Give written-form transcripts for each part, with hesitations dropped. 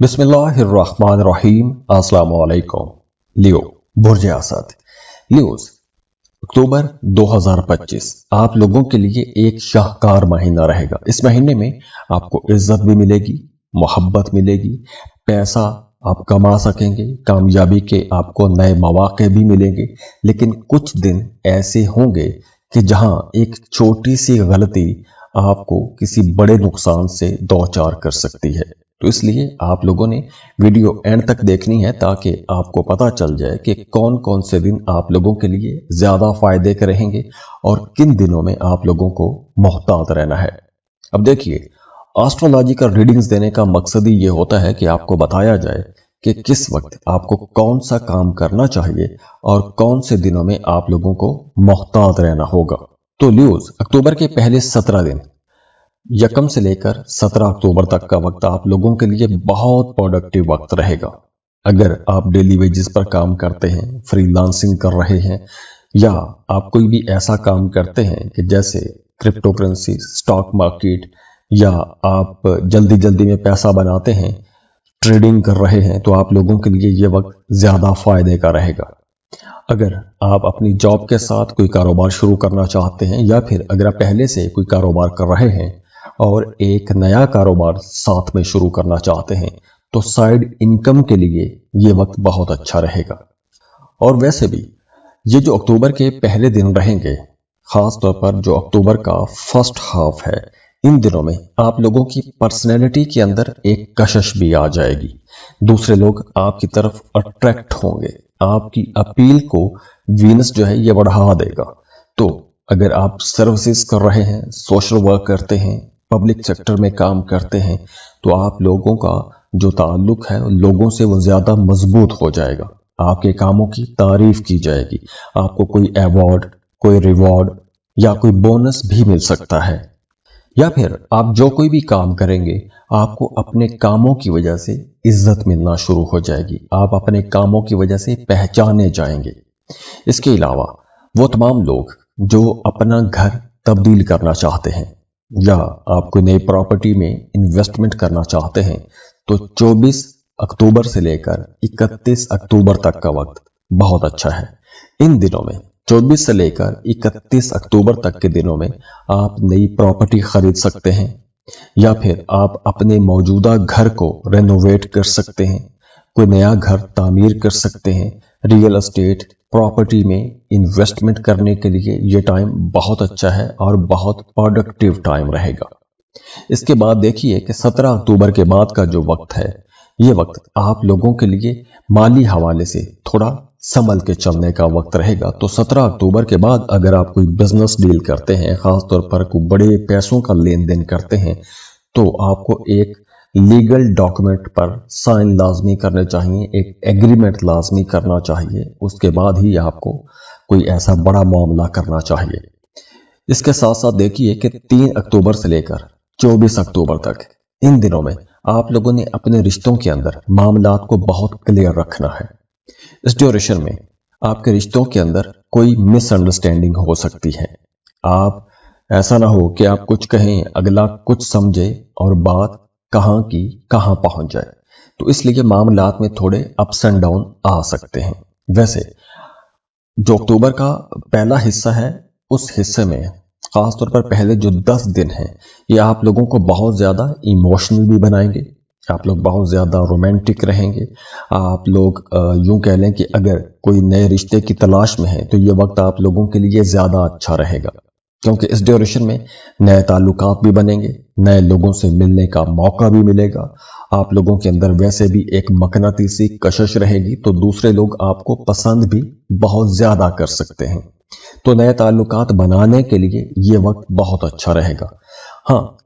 बिस्मिल्लाहिर्रहमानिर्रहीम। अस्सलाम वालेकुम। लियो बुर्ज असद। लियोस, अक्टूबर 2025 आप लोगों के लिए एक शाहकार महीना रहेगा। इस महीने में आपको इज्जत भी मिलेगी, मोहब्बत मिलेगी, पैसा आप कमा सकेंगे, कामयाबी के आपको नए मौके भी मिलेंगे। लेकिन कुछ दिन ऐसे होंगे कि जहां एक छोटी सी गलती आपको किसी बड़े नुकसान से दो चार कर सकती है। तो इसलिए आप लोगों ने वीडियो एंड तक देखनी है ताकि आपको पता चल जाए कि कौन कौन से दिन आप लोगों के लिए ज्यादा फायदे के रहेंगे और किन दिनों में आप लोगों को मोहतात रहना है। अब देखिए, एस्ट्रोलॉजिकल रीडिंग्स देने का मकसद ही ये होता है कि आपको बताया जाए कि किस वक्त आपको कौन सा काम करना चाहिए और कौन से दिनों में आप लोगों को मोहतात रहना होगा। तो ल्यूज, अक्टूबर के पहले 17 दिन यकम से लेकर 17 अक्टूबर तक का वक्त आप लोगों के लिए बहुत प्रोडक्टिव वक्त रहेगा। अगर आप डेली वेजेस पर काम करते हैं, फ्रीलांसिंग कर रहे हैं, या आप कोई भी ऐसा काम करते हैं कि जैसे क्रिप्टो करेंसी, स्टॉक मार्केट, या आप जल्दी जल्दी में पैसा बनाते हैं, ट्रेडिंग कर रहे हैं, तो आप लोगों के लिए ये वक्त ज्यादा फायदे का रहेगा। अगर आप अपनी जॉब के साथ कोई कारोबार शुरू करना चाहते हैं, या फिर अगर आप पहले से कोई कारोबार कर रहे हैं और एक नया कारोबार साथ में शुरू करना चाहते हैं, तो साइड इनकम के लिए ये वक्त बहुत अच्छा रहेगा। और वैसे भी ये जो अक्टूबर के पहले दिन रहेंगे, खास तौर पर जो अक्टूबर का फर्स्ट हाफ है, इन दिनों में आप लोगों की पर्सनैलिटी के अंदर एक कशिश भी आ जाएगी। दूसरे लोग आपकी तरफ अट्रैक्ट होंगे, आपकी अपील को वीनस जो है ये बढ़ा देगा। तो अगर आप सर्विसेज कर रहे हैं, सोशल वर्क करते हैं, पब्लिक सेक्टर में काम करते हैं, तो आप लोगों का जो ताल्लुक है लोगों से वो ज्यादा मजबूत हो जाएगा। आपके कामों की तारीफ की जाएगी, आपको कोई अवार्ड, कोई रिवॉर्ड या कोई बोनस भी मिल सकता है। या फिर आप जो कोई भी काम करेंगे, आपको अपने कामों की वजह से इज्जत मिलना शुरू हो जाएगी, आप अपने कामों की वजह से पहचाने जाएंगे। इसके अलावा वो तमाम लोग जो अपना घर तब्दील करना चाहते हैं, या आप कोई नई प्रॉपर्टी में इन्वेस्टमेंट करना चाहते हैं, तो 24 अक्टूबर से लेकर 31 अक्टूबर तक का वक्त बहुत अच्छा है। इन दिनों में 24 से लेकर 31 अक्टूबर तक के दिनों में आप नई प्रॉपर्टी खरीद सकते हैं, या फिर आप अपने मौजूदा घर को रेनोवेट कर सकते हैं, कोई नया घर तामीर कर सकते हैं। रियल एस्टेट प्रॉपर्टी में इन्वेस्टमेंट करने के लिए ये टाइम बहुत अच्छा है और बहुत प्रोडक्टिव टाइम रहेगा। इसके बाद देखिए कि 17 अक्टूबर के बाद का जो वक्त है, ये वक्त आप लोगों के लिए माली हवाले से थोड़ा संभल के चलने का वक्त रहेगा। तो 17 अक्टूबर के बाद अगर आप कोई बिजनेस डील करते हैं, खासतौर पर कोई बड़े पैसों का लेन देन करते हैं, तो आपको एक लीगल डॉक्यूमेंट पर साइन लाजमी करने चाहिए, एक एग्रीमेंट लाजमी करना चाहिए। उसके बाद ही आपको कोई ऐसा बड़ा मामला करना चाहिए। इसके साथ साथ देखिए कि 3 अक्टूबर से लेकर 24 अक्टूबर तक इन दिनों में आप लोगों ने अपने रिश्तों के अंदर मामलात को बहुत क्लियर रखना है। इस ड्यूरेशन में आपके रिश्तों के अंदर कोई मिसअंडरस्टैंडिंग हो सकती है। आप ऐसा ना हो कि आप कुछ कहें, अगला कुछ समझे और बात कहां की कहां पहुंच जाए। तो इसलिए मामलात में थोड़े अप्स एंड डाउन आ सकते हैं। वैसे जो अक्टूबर का पहला हिस्सा है, उस हिस्से में खासतौर पर पहले जो 10 दिन हैं, ये आप लोगों को बहुत ज्यादा इमोशनल भी बनाएंगे, आप लोग बहुत ज्यादा रोमांटिक रहेंगे। आप लोग यूं कह लें कि अगर कोई नए रिश्ते की तलाश में है, तो ये वक्त आप लोगों के लिए ज्यादा अच्छा रहेगा, क्योंकि इस ड्यूरेशन में नए ताल्लुकात भी बनेंगे, नए लोगों से मिलने का मौका भी मिलेगा। आप लोगों के अंदर वैसे भी एक मकनातीसी कशिश रहेगी, तो दूसरे लोग आपको पसंद भी बहुत ज्यादा कर सकते हैं। तो नए ताल्लुकात बनाने के लिए ये वक्त बहुत अच्छा रहेगा। हाँ,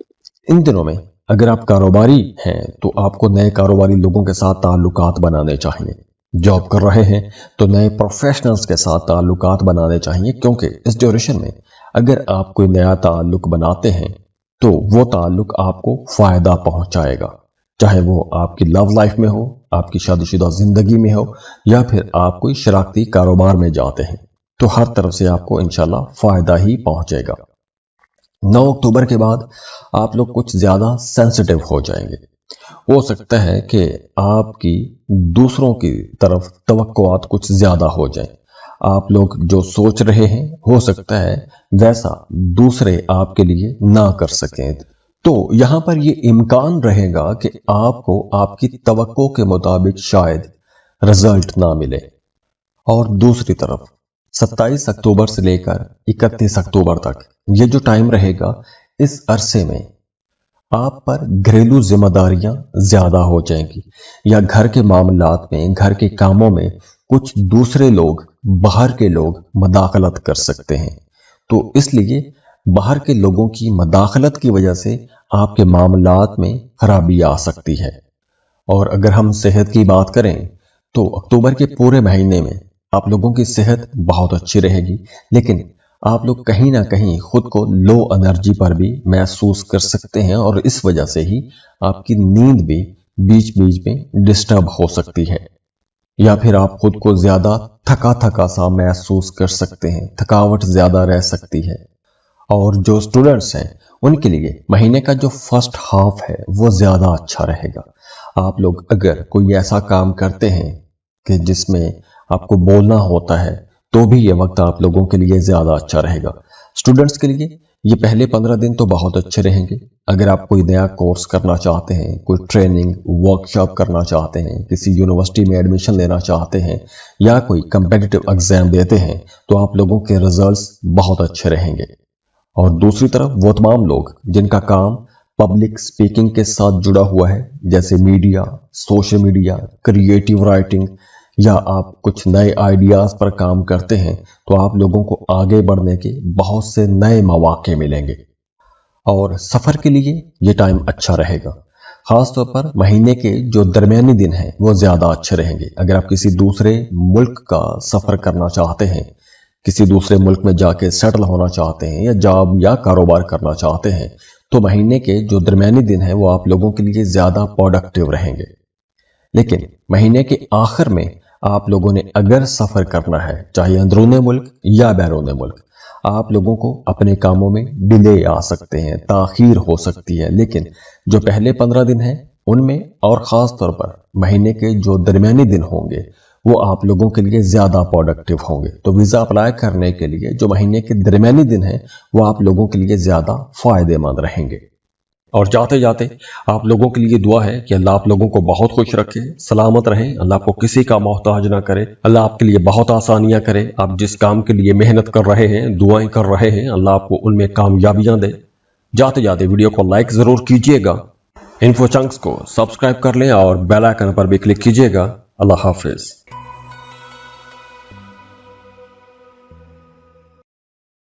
इन दिनों में अगर आप कारोबारी हैं, तो आपको नए कारोबारी लोगों के साथ ताल्लुकात बनाने चाहिए। जॉब कर रहे हैं तो नए प्रोफेशनल्स के साथ ताल्लुकात बनाने चाहिए, क्योंकि इस ड्यूरेशन में अगर आप कोई नया ताल्लुक बनाते हैं, तो वो ताल्लुक आपको फायदा पहुंचाएगा, चाहे वो आपकी लव लाइफ में हो, आपकी शादीशुदा जिंदगी में हो, या फिर आप कोई शरारती कारोबार में जाते हैं, तो हर तरफ से आपको इंशाल्लाह फायदा ही पहुंचेगा। 9 अक्टूबर के बाद आप लोग कुछ ज्यादा सेंसिटिव हो जाएंगे। हो सकता है कि आपकी दूसरों की तरफ तवक्कुआत कुछ ज्यादा हो जाए। आप लोग जो सोच रहे हैं हो सकता है वैसा दूसरे आपके लिए ना कर सकें। तो यहां पर ये इम्कान रहेगा कि आपको आपकी तवक्को के मुताबिक शायद रिजल्ट ना मिले। और दूसरी तरफ 27 अक्टूबर से लेकर 31 अक्टूबर तक ये जो टाइम रहेगा, इस अरसे में आप पर घरेलू जिम्मेदारियां ज्यादा हो जाएंगी या घर के मामलात में, घर के कामों में कुछ दूसरे लोग, बाहर के लोग मदाखलत कर सकते हैं। तो इसलिए बाहर के लोगों की मदाखलत की वजह से आपके मामलात में खराबी आ सकती है। और अगर हम सेहत की बात करें तो अक्टूबर के पूरे महीने में आप लोगों की सेहत बहुत अच्छी रहेगी, लेकिन आप लोग कहीं ना कहीं खुद को लो एनर्जी पर भी महसूस कर सकते हैं और इस वजह से ही आपकी नींद भी बीच बीच में डिस्टर्ब हो सकती है, या फिर आप खुद को ज्यादा थका थका सा महसूस कर सकते हैं, थकावट ज्यादा रह सकती है। और जो स्टूडेंट्स हैं उनके लिए महीने का जो फर्स्ट हाफ है वो ज्यादा अच्छा रहेगा। आप लोग अगर कोई ऐसा काम करते हैं कि जिसमें आपको बोलना होता है तो भी ये वक्त आप लोगों के लिए ज्यादा अच्छा रहेगा। स्टूडेंट्स के लिए ये पहले 15 दिन तो बहुत अच्छे रहेंगे। अगर आप कोई नया कोर्स करना चाहते हैं, कोई ट्रेनिंग वर्कशॉप करना चाहते हैं, किसी यूनिवर्सिटी में एडमिशन लेना चाहते हैं या कोई कंपेटिटिव एग्जाम देते हैं तो आप लोगों के रिजल्ट्स बहुत अच्छे रहेंगे। और दूसरी तरफ वो तमाम लोग जिनका काम पब्लिक स्पीकिंग के साथ जुड़ा हुआ है, जैसे media, social media, creative writing, या आप कुछ नए आइडियाज पर काम करते हैं, तो आप लोगों को आगे बढ़ने के बहुत से नए मौके मिलेंगे। और सफर के लिए ये टाइम अच्छा रहेगा। खासतौर पर महीने के जो दरमियानी दिन हैं वो ज्यादा अच्छे रहेंगे। अगर आप किसी दूसरे मुल्क का सफर करना चाहते हैं, किसी दूसरे मुल्क में जाके सेटल होना चाहते हैं या जॉब या कारोबार करना चाहते हैं, तो महीने के जो दरमियानी दिन हैं वो आप लोगों के लिए ज्यादा प्रोडक्टिव रहेंगे। लेकिन महीने के आखिर में आप लोगों ने अगर सफर करना है, चाहे अंदरूनी मुल्क या बैरून मुल्क, आप लोगों को अपने कामों में डिले आ सकते हैं, ताखीर हो सकती है। लेकिन जो पहले 15 दिन हैं उनमें, और खास तौर पर महीने के जो दरमियानी दिन होंगे, वो आप लोगों के लिए ज्यादा प्रोडक्टिव होंगे। तो वीजा अप्लाई करने के लिए जो महीने के दरमियानी दिन हैं वो आप लोगों के लिए ज्यादा फायदेमंद रहेंगे। और जाते जाते आप लोगों के लिए दुआ है कि अल्लाह आप लोगों को बहुत खुश रखे, सलामत रहें, अल्लाह आपको किसी का मोहताज ना करे, अल्लाह आपके लिए बहुत आसानियां करे। आप जिस काम के लिए मेहनत कर रहे हैं, दुआएं कर रहे हैं, अल्लाह आपको उनमें कामयाबियां दे। जाते जाते वीडियो को लाइक जरूर कीजिएगा, इन्फो चंक्स को सब्सक्राइब कर लें और बेल आइकन पर भी क्लिक कीजिएगा। अल्लाह हाफिज।